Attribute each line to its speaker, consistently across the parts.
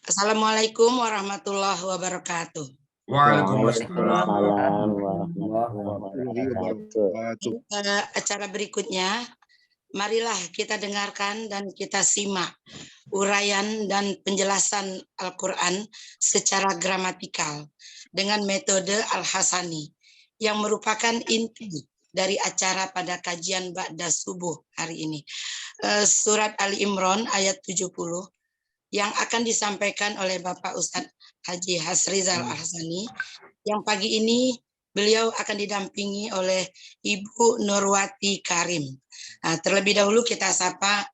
Speaker 1: Assalamualaikum warahmatullahi wabarakatuh.
Speaker 2: Waalaikumsalam
Speaker 3: warahmatullahi wabarakatuh.
Speaker 1: Acara berikutnya, marilah kita dengarkan dan kita simak uraian dan penjelasan Al-Quran secara gramatikal dengan metode Al-Hasani yang merupakan inti dari acara pada kajian Ba'da Subuh hari ini. Surat Ali Imran ayat 70 yang akan disampaikan oleh Bapak Ustadz Haji Hasrizal Al-Hasani, yang pagi ini beliau akan didampingi oleh Ibu Nurwati Karim. Terlebih dahulu kita sapa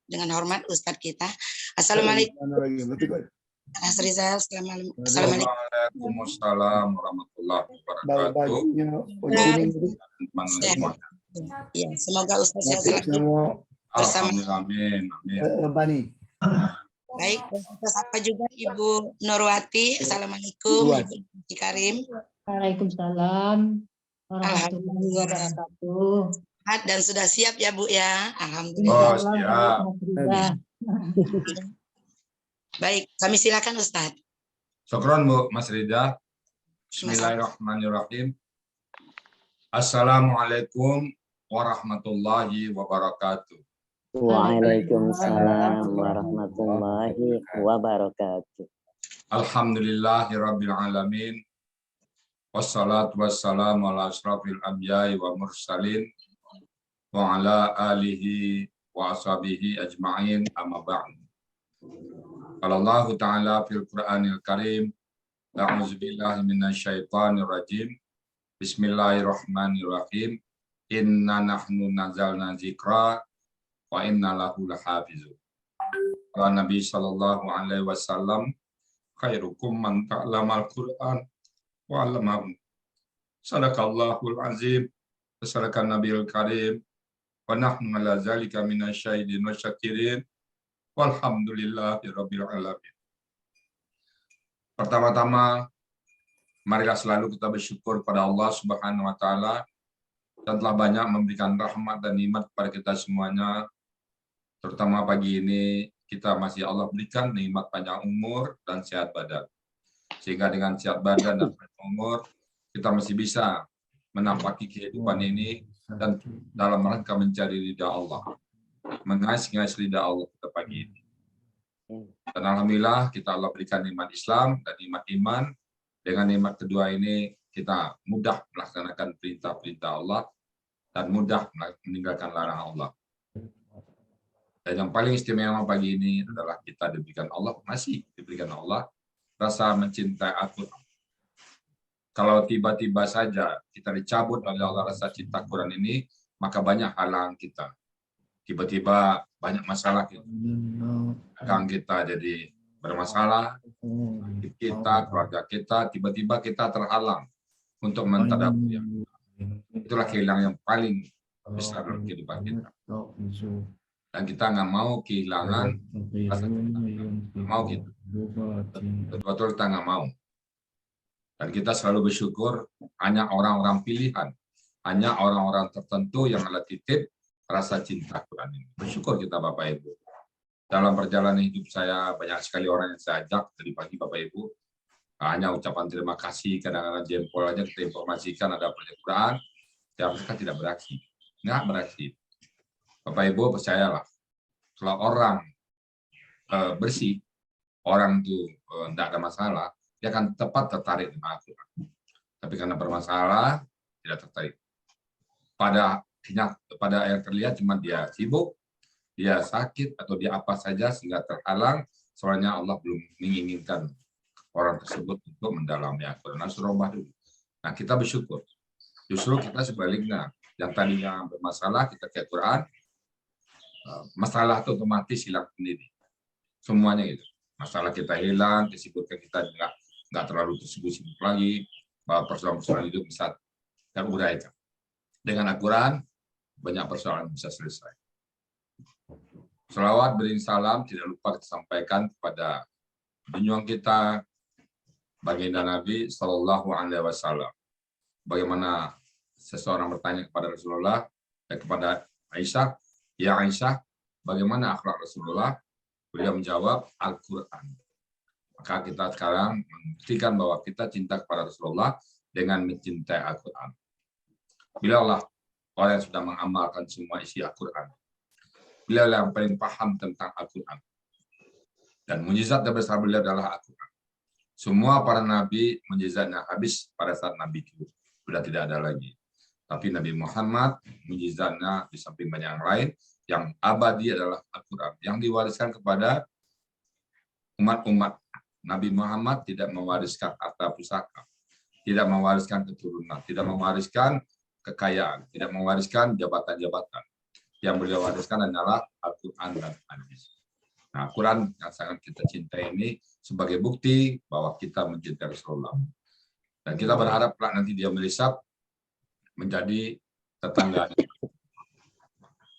Speaker 1: dengan hormat Ustadz kita. Assalamualaikum. Hasrizal, assalamualaikum.
Speaker 2: Waalaikumsalam warahmatullahi wabarakatuh.
Speaker 1: Ya, semoga Ustadz sehat selalu bersama.
Speaker 2: Amin.
Speaker 1: Baik, kita sapa juga Ibu Nurwati. Assalamualaikum, Ibu Nurwati Karim.
Speaker 4: Waalaikumsalam warahmatullahi wabarakatuh.
Speaker 1: Dan sudah siap ya Bu ya? Alhamdulillah.
Speaker 2: Siap.
Speaker 1: Baik, kami silakan Ustadz.
Speaker 2: Syukron Bu Mas Rida. Bismillahirrahmanirrahim. Assalamualaikum warahmatullahi wabarakatuh.
Speaker 3: Waalaikumsalam warahmatullahi wabarakatuh.
Speaker 2: Alhamdulillahirabbil alamin. Wassalatu wassalamu ala asrafil anbiya'i wa mursalin wa ala alihi wa ashabihi ajma'in, amma ba'd. Qala Allah Ta'ala fil Qur'anil Karim, a'udzu billahi minasyaitonir rajim. Bismillahirrahmanirrahim. Inna nahnu nazzalna dzikra wa inna lahu lahafizun. Qala Nabi sallallahu alaihi wasallam, khairukum man ta'lamal Qur'an wa 'allamahu. Sadaqallahul azim, sadaqan nabiyul karim, wa nahnu ala zalika minasyahidin wa syakirin, walhamdulillahi rabbil alamin. Pertama-tama, marilah selalu kita bersyukur pada Allah Subhanahu wa taala yang telah banyak memberikan rahmat dan nikmat kepada kita semuanya. Terutama pagi ini kita masih Allah berikan nikmat panjang umur dan sehat badan. Sehingga dengan sehat badan dan panjang umur kita masih bisa menampaki kehidupan ini dan dalam rangka mencari ridha Allah. Mengais-ngais ridha Allah pada pagi ini. Dan alhamdulillah kita Allah berikan nikmat Islam dan nikmat iman. Dengan nikmat kedua ini kita mudah melaksanakan perintah-perintah Allah dan mudah meninggalkan larangan Allah. Dan yang paling istimewa pagi ini adalah kita masih diberikan Allah rasa mencintai Al-Quran. Kalau tiba-tiba saja kita dicabut oleh Allah rasa cinta Quran ini, maka banyak halangan kita. Tiba-tiba banyak masalah kita. Kita jadi bermasalah, kita, keluarga kita, tiba-tiba kita terhalang untuk mentadabbur. Itulah kehilangan yang paling besar dalam kehidupan kita. Dan kita nggak mau kehilangan rasa cinta. Mau gitu. Betul-betul kita nggak mau. Dan kita selalu bersyukur hanya orang-orang pilihan, hanya orang-orang tertentu yang Allah titip rasa cinta Quran ini. Bersyukur kita Bapak Ibu. Dalam perjalanan hidup saya banyak sekali orang yang saya ajak dari pagi Bapak Ibu. Hanya ucapan terima kasih, kadang-kadang jempol aja kita informasikan ada proyek Quran, ya mereka tidak beraksi. Nggak beraksi. Bapak Ibu percayalah, kalau orang bersih, orang itu tidak ada masalah, dia akan tepat tertarik dengan Al-Quran. Tapi karena bermasalah, tidak tertarik. Pada yang terlihat cuma dia sibuk, dia sakit, atau dia apa saja sehingga terhalang, soalnya Allah belum menginginkan orang tersebut untuk mendalami Al-Quran. Nah, kita bersyukur. Justru kita sebaliknya, yang tadinya bermasalah, kita ke Quran, masalah itu otomatis hilang sendiri. Semuanya gitu. Masalah kita hilang, kesibukan kita nggak terlalu tersibuk lagi, bahwa persoalan-persoalan hidup bisa teruraikan. Dengan Al-Quran, banyak persoalan bisa selesai. Selawat beri salam tidak lupa kita sampaikan kepada junjungan kita, baginda Nabi Shallallahu Alaihi Wasallam. Bagaimana seseorang bertanya kepada Rasulullah, kepada Aisyah, ya Aisyah, bagaimana akhlak Rasulullah? Beliau menjawab, Al-Quran. Maka kita sekarang membuktikan bahwa kita cinta kepada Rasulullah dengan mencintai Al-Quran. Beliaulah orang yang sudah mengamalkan semua isi Al-Quran. Beliau yang paling paham tentang Al-Quran. Dan mujizat terbesar beliau adalah Al-Quran. Semua para nabi mujizatnya habis pada saat nabi itu. Sudah tidak ada lagi. Tapi Nabi Muhammad mujizatnya di samping banyak yang lain, yang abadi adalah Al-Quran. Yang diwariskan kepada umat-umat. Nabi Muhammad tidak mewariskan harta pusaka. Tidak mewariskan keturunan. Tidak mewariskan kekayaan. Tidak mewariskan jabatan-jabatan. Yang beliau wariskan adalah Al-Quran dan hadis. Nah, Al-Quran yang sangat kita cintai ini sebagai bukti bahwa kita mencintai Rasulullah. Dan kita berharap nanti dia melisap menjadi tetangganya.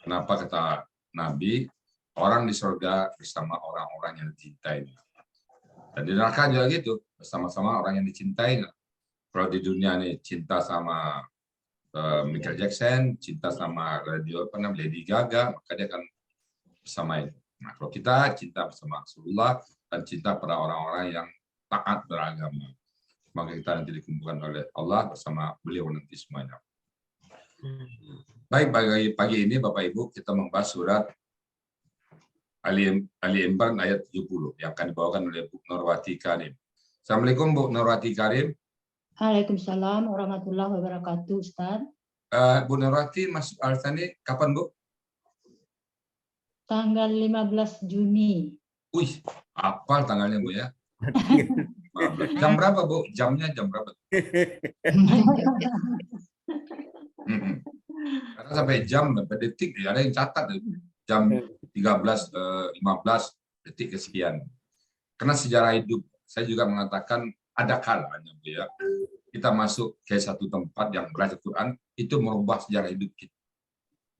Speaker 2: Kenapa kata Nabi, orang di surga bersama orang-orang yang dicintai. Dan di neraka juga gitu, bersama-sama orang yang dicintai. Kalau di dunia ini cinta sama Michael Jackson, cinta sama Lady Gaga, maka dia akan bersama itu. Nah, kalau kita cinta bersama Rasulullah dan cinta pada orang-orang yang taat beragama, maka kita nanti dikumpulkan oleh Allah bersama beliau nanti semuanya. Baik, pagi ini Bapak Ibu kita membahas surat Ali Imran ayat 70 yang akan dibawakan oleh Bu Nurwati Karim. Assalamualaikum Bu Nurwati Karim.
Speaker 4: Waalaikumsalam warahmatullahi wabarakatuh, Ustaz.
Speaker 2: Bu Nurwati masuk Al-Sani kapan Bu?
Speaker 4: Tanggal 15 Juni.
Speaker 2: Wih, apal tanggalnya Bu ya? Jam berapa Bu? Jamnya jam berapa? Karena sampai jam, sampai detik, ada yang catat jam 13.15 detik kesekian. Karena sejarah hidup, saya juga mengatakan ada kalanya Bu ya. Kita masuk ke satu tempat yang belajar Quran, itu merubah sejarah hidup kita.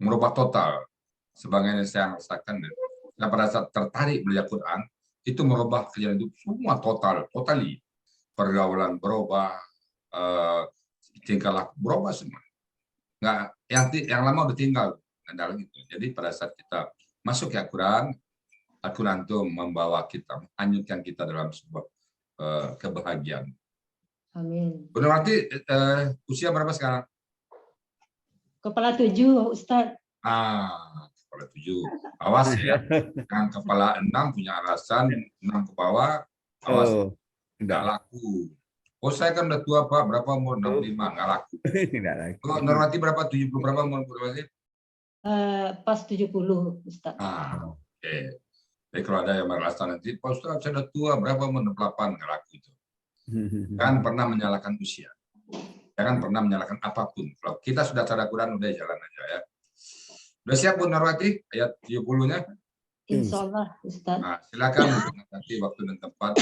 Speaker 2: Merubah total. Sebagaimana saya rasakan, nah, pada saat tertarik belajar Quran, itu merubah sejarah hidup semua totally. Pergaulan berubah, tingkah laku berubah semua. Nggak, yang lama udah tinggal, ada lagi. Jadi pada saat kita masuk ke Al-Quran, Al-Quran itu membawa kita, menghanyutkan kita dalam sebuah kebahagiaan.
Speaker 4: Amin.
Speaker 2: Benar berarti usia berapa sekarang?
Speaker 4: Kepala 7, Ustaz.
Speaker 2: Kepala 7. Awas ya. Yang kepala 6 punya alasan, 6 ke bawah, awas. Nggak laku. Oh, saya kan udah tua, Pak. Berapa umur? 65. Nggak laku. Kalau Nurwati berapa? 70 berapa umur Nurwati?
Speaker 4: Pas 70, Ustaz.
Speaker 2: Oke. Jadi kalau ada yang merasa nanti, Pak Ustaz, saya udah tua. Berapa umur? 68. Nggak laku itu. Jangan pernah menyalahkan usia. Jangan pernah menyalahkan apapun. Kalau kita sudah cara Quran, udah jalan aja ya. Udah siap Bu Nurwati? Ayat 70-nya?
Speaker 4: Insya Allah, Ustaz.
Speaker 2: Nah, silakan nanti waktu dan tempat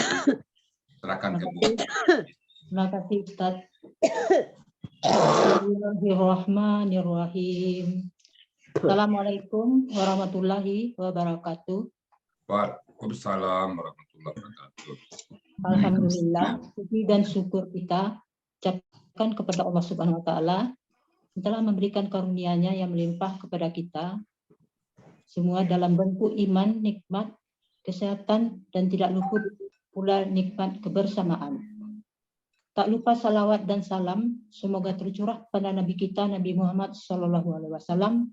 Speaker 2: serahkan ke Bu.
Speaker 4: Terima kasih, Ustaz. Bismillahirrahmanirrahim. Assalamualaikum warahmatullahi wabarakatuh.
Speaker 2: Waalaikumsalam warahmatullahi wabarakatuh.
Speaker 4: Alhamdulillah, puji dan syukur kita ucapkan kepada Allah Subhanahu wa taala yang telah memberikan karunia-Nya yang melimpah kepada kita semua dalam bentuk iman, nikmat, kesehatan, dan tidak luput pula nikmat kebersamaan. Tak lupa salawat dan salam semoga tercurah pada Nabi kita Nabi Muhammad SAW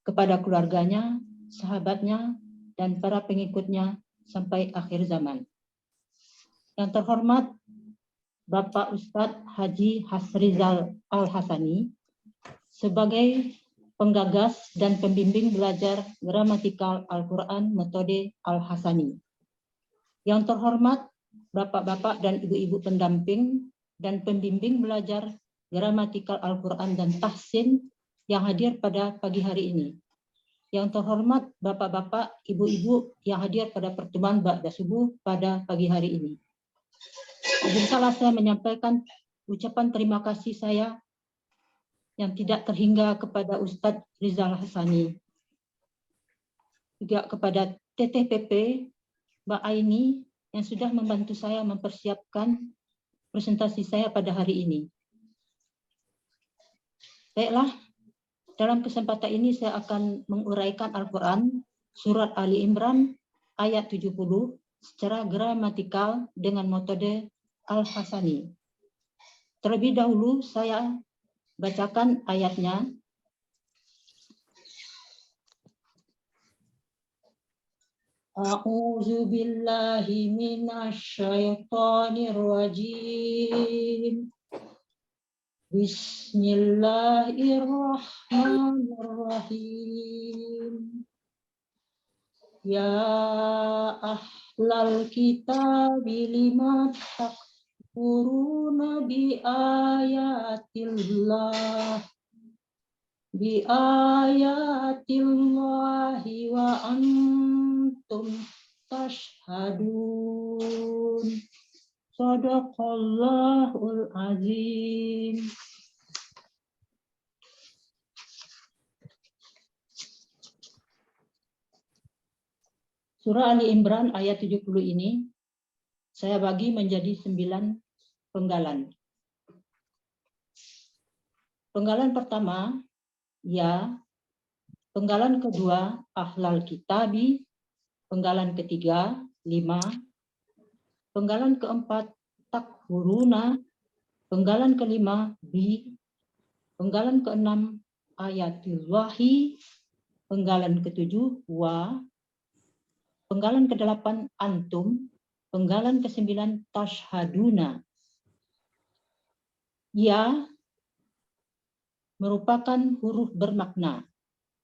Speaker 4: kepada keluarganya, sahabatnya, dan para pengikutnya sampai akhir zaman. Yang terhormat Bapak Ustadz Haji Hasrizal Al-Hasani sebagai penggagas dan pembimbing belajar gramatikal Al-Quran metode Al-Hasani. Yang terhormat Bapak-bapak dan ibu-ibu pendamping dan pembimbing belajar gramatikal Al-Quran dan tahsin yang hadir pada pagi hari ini. Yang terhormat Bapak-bapak, Ibu-ibu yang hadir pada pertemuan ba'da subuh pada pagi hari ini. Salah saya menyampaikan ucapan terima kasih saya yang tidak terhingga kepada Ustadz Rizal Hasani, juga kepada TTPP Mbak Aini yang sudah membantu saya mempersiapkan presentasi saya pada hari ini. Baiklah, dalam kesempatan ini saya akan menguraikan Al-Quran surat Ali Imran ayat 70 secara gramatikal dengan metode Al-Hasani. Terlebih dahulu saya bacakan ayatnya. A'udzu billahi minasyaitonir rajim. Bismillahirrahmanirrahim. Ya ahlal kitabi lima takfuruna bi ayatillahi wa antum tashhadun. Shadaqallahul azim. Surah Ali Imran ayat 70 ini saya bagi menjadi 9 penggalan. Penggalan pertama, ya. Penggalan kedua, ahlal kitabi. Penggalan ketiga, 5. Penggalan keempat, takfuruna. Penggalan kelima, bi. Penggalan keenam, ayatillahi. Penggalan ketujuh, wa. Penggalan ke-8 antum, penggalan ke-9 tashhaduna. Ya merupakan huruf bermakna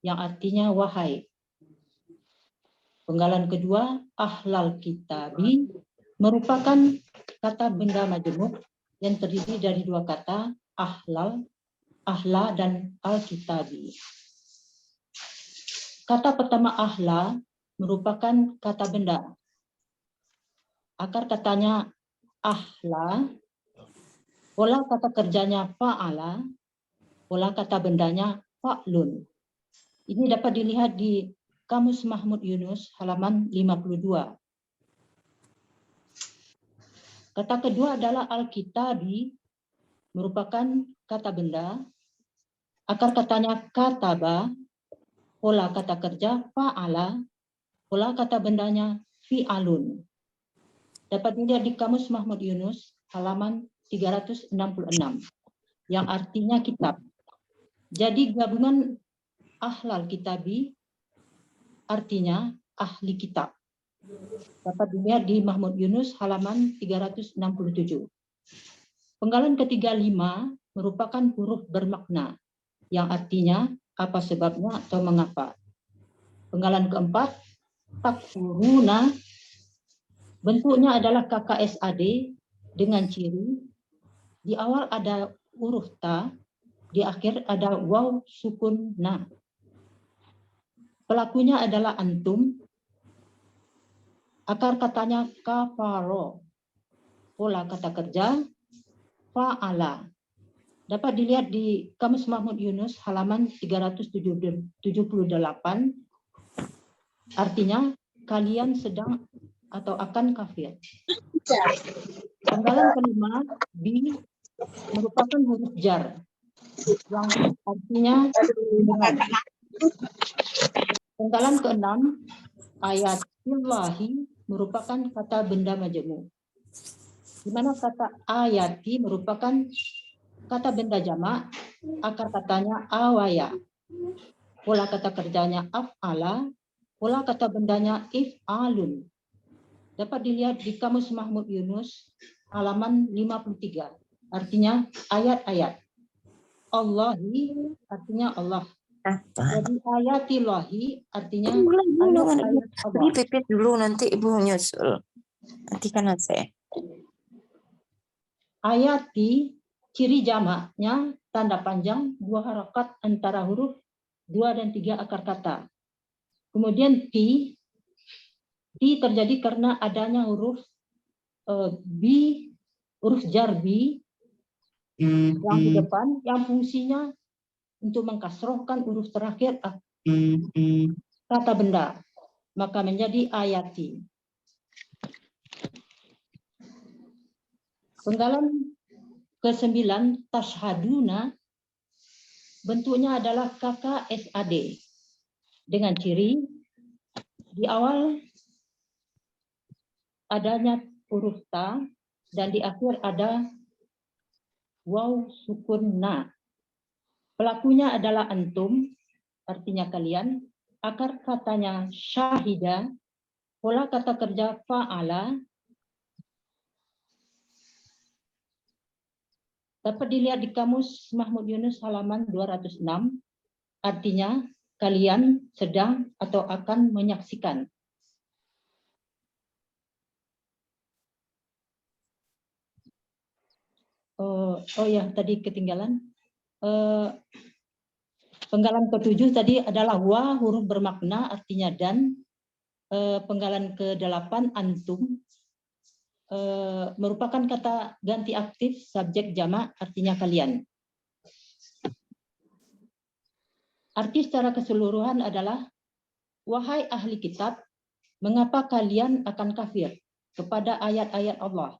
Speaker 4: yang artinya wahai. Penggalan kedua ahlal kitabi merupakan kata benda majemuk yang terdiri dari 2 kata ahlal, ahla dan al-kitabi. Kata pertama ahla merupakan kata benda. Akar katanya ahla, pola kata kerjanya fa'ala, pola kata bendanya fa'lun. Ini dapat dilihat di Kamus Mahmud Yunus halaman 52. Kata kedua adalah al-kitabi, merupakan kata benda. Akar katanya kataba, pola kata kerja fa'ala, pola kata bendanya fi'alun. Dapat dilihat di Kamus Mahmud Yunus halaman 366 yang artinya kitab. Jadi gabungan ahlal kitabi artinya ahli kitab. Dapat dilihat di Mahmud Yunus halaman 367. Penggalan ketiga 5 merupakan huruf bermakna yang artinya apa sebabnya atau mengapa. Penggalan keempat takfuruna, bentuknya adalah KKSAD dengan ciri di awal ada huruf ta, di akhir ada waw sukun na. Pelakunya adalah antum. Akar katanya kafaro. Pola kata kerja fa'ala. Dapat dilihat di Kamus Mahmud Yunus halaman 378. Artinya kalian sedang atau akan kafir. Penggalan kelima, bi, merupakan huruf jar yang artinya dengan. Penggalan keenam, ayatillahi merupakan kata benda majemuk. Di mana kata ayati merupakan kata benda jamak, akar katanya awaya. Pola kata kerjanya af'ala, pola kata bendanya if'alun. Dapat dilihat di Kamus Mahmud Yunus halaman 53. Artinya ayat-ayat. Allahi artinya Allah. Jadi ayatillahi artinya ayat-ayat Allah.
Speaker 5: Pipit dulu nanti ibu nyusul. Nanti kan saya.
Speaker 4: Ayati ciri jamaknya tanda panjang 2 harakat antara huruf 2 dan 3 akar kata. Kemudian ti terjadi karena adanya huruf bi, huruf jar bi yang di depan yang fungsinya untuk mengkasrohkan huruf terakhir kata benda, maka menjadi ayati. Penggalan ke-9 tashhaduna, bentuknya adalah KKSAD dengan ciri di awal adanya huruf ta dan di akhir ada waw sukun na. Pelakunya adalah antum, artinya kalian. Akar katanya syahida, pola kata kerja fa'ala. Dapat dilihat di kamus Mahmud Yunus halaman 206, artinya kalian sedang atau akan menyaksikan. Oh ya, tadi ketinggalan. Penggalan ke-7 tadi adalah wa, huruf bermakna artinya dan. Penggalan ke-8 antum merupakan kata ganti aktif subjek jamak artinya kalian. Arti secara keseluruhan adalah wahai ahli kitab, mengapa kalian akan kafir kepada ayat-ayat Allah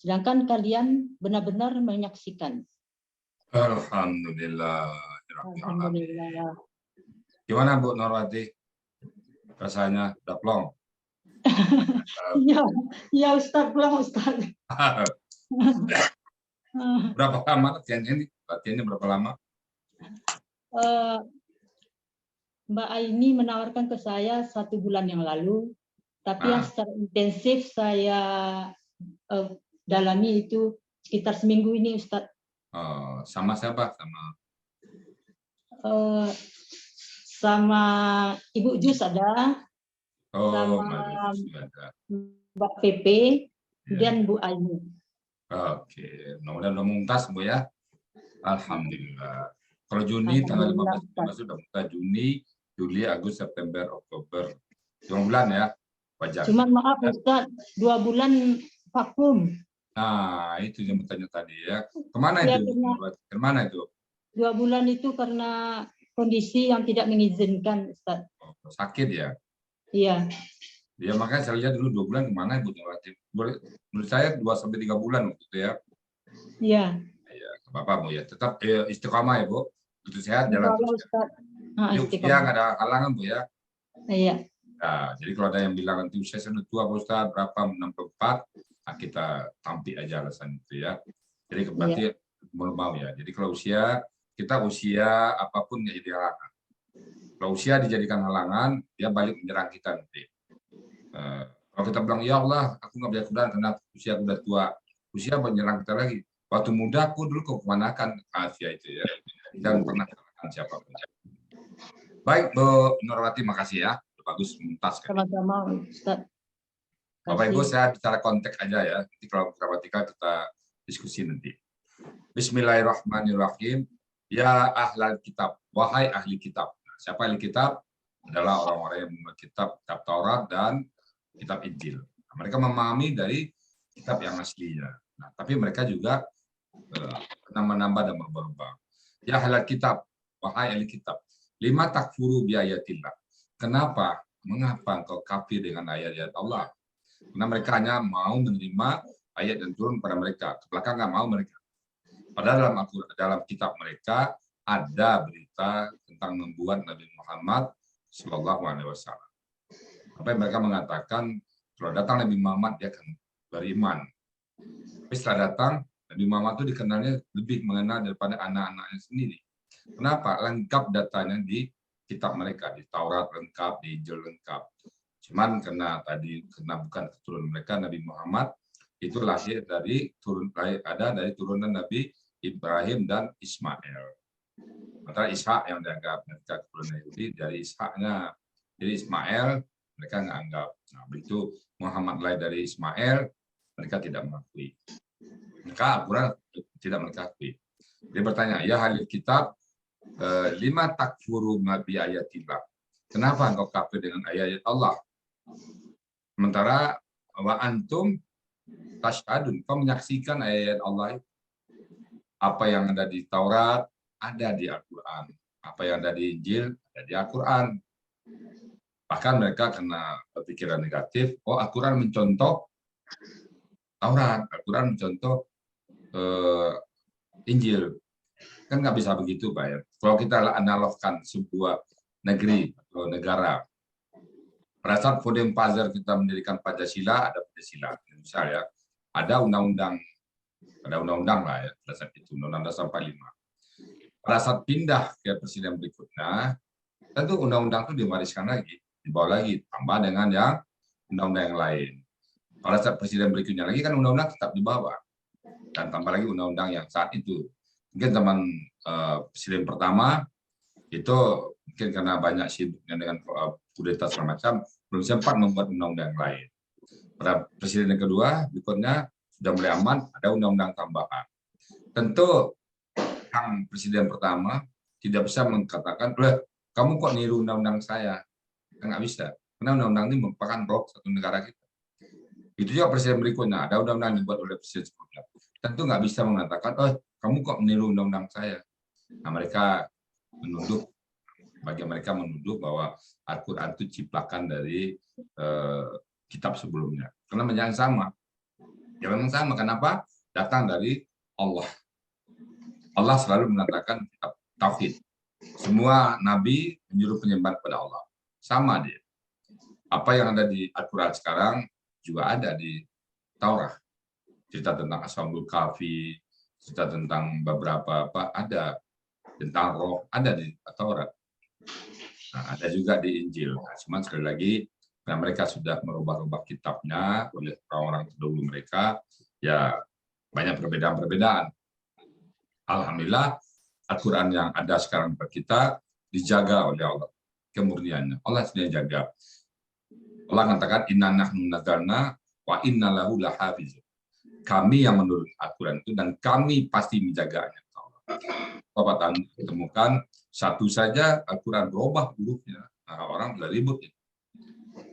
Speaker 4: sedangkan kalian benar-benar menyaksikan.
Speaker 2: Alhamdulillah.
Speaker 4: Alhamdulillah.
Speaker 2: Gimana Bu Nurwati? Rasanya udah plong?
Speaker 4: Ya Ustaz, pulang Ustaz.
Speaker 2: Berapa lama latihannya ini? Latihannya berapa lama?
Speaker 4: Mbak Aini menawarkan ke saya 1 bulan yang lalu, tapi yang secara intensif saya dalami itu sekitar seminggu ini Ustaz.
Speaker 2: Sama siapa?
Speaker 4: Sama Ibu Jus ada,
Speaker 2: sama
Speaker 4: Mbak Pepe, kemudian Bu Aini.
Speaker 2: Oke, mudah-mudahan udah muntas Bu ya. Alhamdulillah. Kalau Juni tanggal 15 sudah buka, Juni, Juli, Agustus, September, Oktober. 5 bulan ya, wajar.
Speaker 4: Cuman maaf Ustaz, 2 bulan vakum.
Speaker 2: Nah, itu yang bertanya tadi ya. Kemana itu? Kemana itu?
Speaker 4: 2 bulan itu karena kondisi yang tidak mengizinkan Ustaz.
Speaker 2: Sakit ya?
Speaker 4: Iya.
Speaker 2: Ya makanya saya lihat dulu 2 bulan kemana Ibu Nurwati? Menurut saya 2-3 bulan waktu itu ya.
Speaker 4: Iya.
Speaker 2: Ya, Bapak Bu ya. Tetap istiqomah ya Bu. Begitu sehat jalan terus.
Speaker 4: Istiqomah.
Speaker 2: Nggak ada halangan Bu ya.
Speaker 4: Iya.
Speaker 2: Nah, jadi kalau ada yang bilang nanti usia sudah tua Pak Ustaz, berapa 64, nah kita tampik aja alasan itu ya. Jadi berarti mau ya. Jadi kalau usia, kita usia apapun nggak jadi halangan. Kalau usia dijadikan halangan, dia balik menyerang kita nanti. Kalau kita bilang, ya Allah, aku nggak bisa Quran karena usia udah tua. Usia menyerang kita lagi. Waktu muda aku dulu kok kemanakan Asia itu ya. Dan pernah kalahkan siapapun. Baik Bu Nurwati, makasih ya. Bagus, muntas.
Speaker 4: Sama-sama Ustaz.
Speaker 2: Bapak Ibu, saya bicara konteks aja ya. Nanti kalau gramatikal kita diskusi nanti. Bismillahirrahmanirrahim. Ya ahlal kitab, wahai ahli kitab. Siapa ahli kitab? Adalah orang-orang yang memiliki kitab Taurat dan kitab Injil. Nah, mereka memahami dari kitab yang aslinya. Nah, tapi mereka juga menambah dan berubah. Ya ahlal kitab, wahai ahli kitab. Lima takfuru biayatillah. Kenapa? Mengapa engkau kafir dengan ayat-ayat Allah? Karena mereka hanya mau menerima ayat yang turun pada mereka. Ke belakang nggak mau mereka. Padahal dalam kitab mereka ada berita tentang membuat Nabi Muhammad Sallallahu Alaihi Wasallam. Apa yang mereka mengatakan kalau datang Nabi Muhammad dia akan beriman. Tapi setelah datang Nabi Muhammad itu dikenalnya lebih mengenal daripada anak-anaknya sendiri. Kenapa? Lengkap datanya di kitab mereka, di Taurat lengkap, di Injil lengkap. Cuman karena bukan keturunan mereka, Nabi Muhammad itu lahir dari turunan Nabi Ibrahim dan Ismail. Antara Ishak yang dianggap mereka keturunan Yahudi, dari Ishaknya, jadi Ismail mereka nggak anggap. Nah, begitu Muhammad lahir dari Ismail, mereka tidak mengakui. Maka Al-Quran tidak mengakui. Dia bertanya, ya ahli kitab, lima takfuru bi ayatillah. Kenapa engkau kafir dengan ayat-ayat Allah? Sementara wa antum tashhadun, kau menyaksikan ayat Allah. Apa yang ada di Taurat ada di Al-Quran. Apa yang ada di Injil ada di Al-Quran. Bahkan mereka kena pikiran negatif. Oh, Al-Quran mencontoh Taurat, Al-Quran mencontoh Injil. Kan nggak bisa begitu, Pak ya. Kalau kita analogkan sebuah negeri atau negara, Pada saat Founding Father kita mendirikan Pancasila, ada Pancasila. Misalnya, ada undang-undang lah ya, pada saat itu, Undang-Undang Dasar 45. Pada saat pindah ke presiden berikutnya, tentu undang-undang itu diwariskan lagi, dibawa lagi, tambah dengan yang undang-undang yang lain. Pada saat presiden berikutnya lagi kan undang-undang tetap dibawa, dan tambah lagi undang-undang yang saat itu. Mungkin zaman presiden pertama, itu mungkin karena banyak sibuknya dengan kudeta segala macam, belum sempat membuat undang-undang yang lain. Pada presiden yang kedua, berikutnya sudah mulai aman, ada undang-undang tambahan. Tentu yang presiden pertama tidak bisa mengatakan, kamu kok niru undang-undang saya? Nggak bisa, karena undang-undang ini merupakan roh satu negara kita. Itu juga presiden berikutnya, ada undang-undang yang dibuat oleh presiden sebelumnya. Tentu nggak bisa mengatakan, kamu kok meniru undang-undang saya? Nah, mereka menuduh, bagi mereka menuduh bahwa Al-Quran itu ciplakan dari kitab sebelumnya. Karena jangan sama. Ya memang sama. Kenapa? Datang dari Allah. Allah selalu mengatakan kitab tauhid. Semua nabi menyuruh penyembahan kepada Allah. Sama dia. Apa yang ada di Al-Quran sekarang juga ada di Taurat. Cerita tentang Ashabul Kahfi, cerita tentang beberapa ada tentang roh, ada di Taurat. Nah, ada juga di Injil. Nah, cuma sekali lagi, karena mereka sudah merubah-rubah kitabnya oleh orang-orang terdahulu mereka, ya banyak perbedaan-perbedaan. Alhamdulillah, Al-Quran yang ada sekarang pada kita dijaga oleh Allah, kemurniannya. Allah sudah jaga. Allah mengatakan, inna nahnu nazzalna wa inna lahu lahafizun. Kami yang menurunkan Al-Quran itu dan kami pasti menjaganya. Bapak temukan satu saja Al-Quran berubah hurufnya, orang sudah ribut.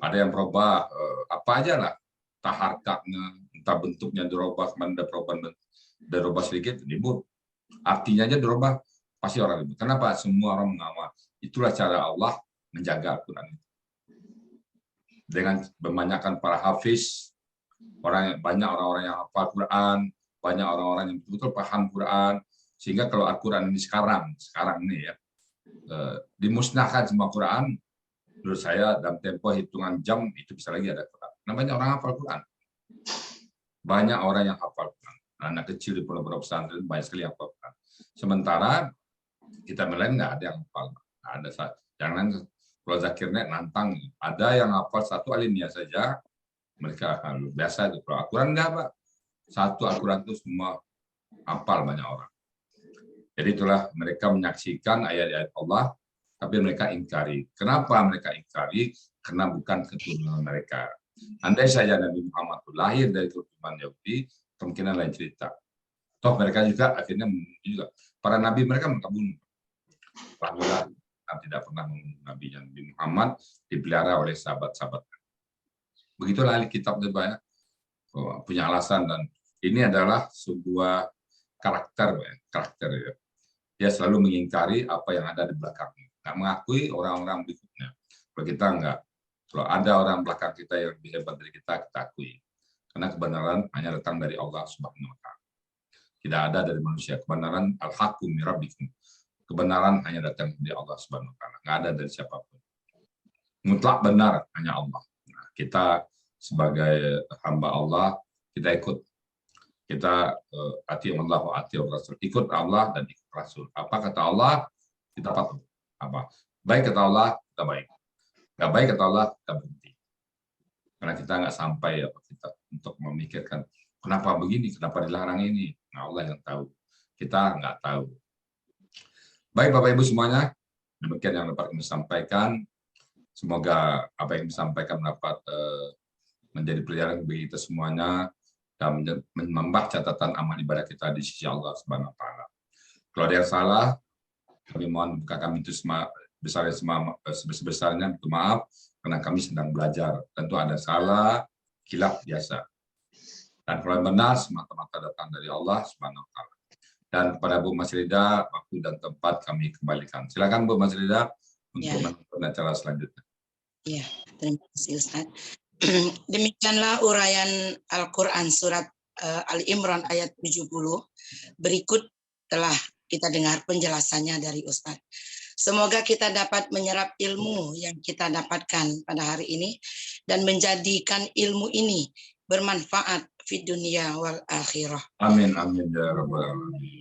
Speaker 2: Ada yang berubah apa aja lah, entah harkatnya, entah bentuknya dirubah, dirubah sedikit, ribut. Artinya aja dirubah, pasti orang ribut. Kenapa? Semua orang mengawal. Itulah cara Allah menjaga Al-Quran. Dengan membanyakkan para hafiz, banyak orang-orang yang hafal Quran, banyak orang-orang yang betul-betul paham Quran, sehingga kalau Al-Quran ini sekarang ini ya, dimusnahkan semua Quran, menurut saya dalam tempo hitungan jam itu bisa lagi ada Quran. Nah, banyak orang hafal Quran, banyak orang yang hafal Quran, anak kecil di pondok pesantren banyak sekali yang hafal Quran. Sementara kita melihat nggak ada yang hafal, ada jangan kalau Zakirnya nantang, ada yang hafal satu alinea saja. Mereka biasa itu. Kalau Al-Quran enggak, Pak. Satu Al-Quran itu semua hafal banyak orang. Jadi itulah mereka menyaksikan ayat-ayat Allah, tapi mereka ingkari. Kenapa mereka ingkari? Karena bukan keturunan mereka. Andai saja Nabi Muhammad itu lahir dari keturunan Yahudi, kemungkinan lain cerita. Toh mereka juga akhirnya juga para nabi mereka bunuh. Alhamdulillah tidak pernah membunuh Nabi Muhammad, dipelihara oleh sahabat-sahabat. Begitulah ahli kitab itu banyak punya alasan, dan ini adalah sebuah karakter ya. Dia selalu mengingkari apa yang ada di belakangnya, nggak mengakui orang-orang berikutnya. Kalau kita enggak, kalau ada orang belakang kita yang lebih hebat dari kita akui. Karena kebenaran hanya datang dari Allah Subhanahu wa Ta'ala. Tidak ada dari manusia. Kebenaran al-haqqu min rabbikum. Kebenaran hanya datang dari Allah Subhanahu wa Ta'ala. Nggak ada dari siapapun. Mutlak benar hanya Allah. Kita sebagai hamba Allah, kita ikut. Kita ati Allah wa ati Rasul. Ikut Allah dan ikut Rasul. Apa kata Allah, kita patuh. Apa? Baik kata Allah, kita baik. Nggak baik kata Allah, kita berhenti. Karena kita nggak sampai kita untuk memikirkan kenapa begini, kenapa dilarang ini. Nah, Allah yang tahu. Kita nggak tahu. Baik Bapak Ibu semuanya, demikian yang dapat kami sampaikan. Semoga apa yang disampaikan dapat menjadi pelajaran bagi kita semuanya dan menambah catatan amal ibadah kita di sisi Allah Subhanahu wa Ta'ala. Kalau ada yang salah, kami mohon buka kami itu sebesar-besarnya, minta maaf karena kami sedang belajar. Tentu ada salah, khilaf biasa. Dan kalau benar, semata-mata datang dari Allah Subhanahu wa Ta'ala. Dan kepada Bu Mas Rida, waktu dan tempat kami kembalikan. Silakan Bu Mas Rida untuk menonton acara selanjutnya.
Speaker 1: Ya, terima kasih Ustaz. Demikianlah uraian Al-Quran surat Ali Imran ayat 70. Berikut telah kita dengar penjelasannya dari Ustaz. Semoga kita dapat menyerap ilmu yang kita dapatkan pada hari ini dan menjadikan ilmu ini bermanfaat di dunia wal akhirah.
Speaker 2: Amin amin ya rabbal alamin.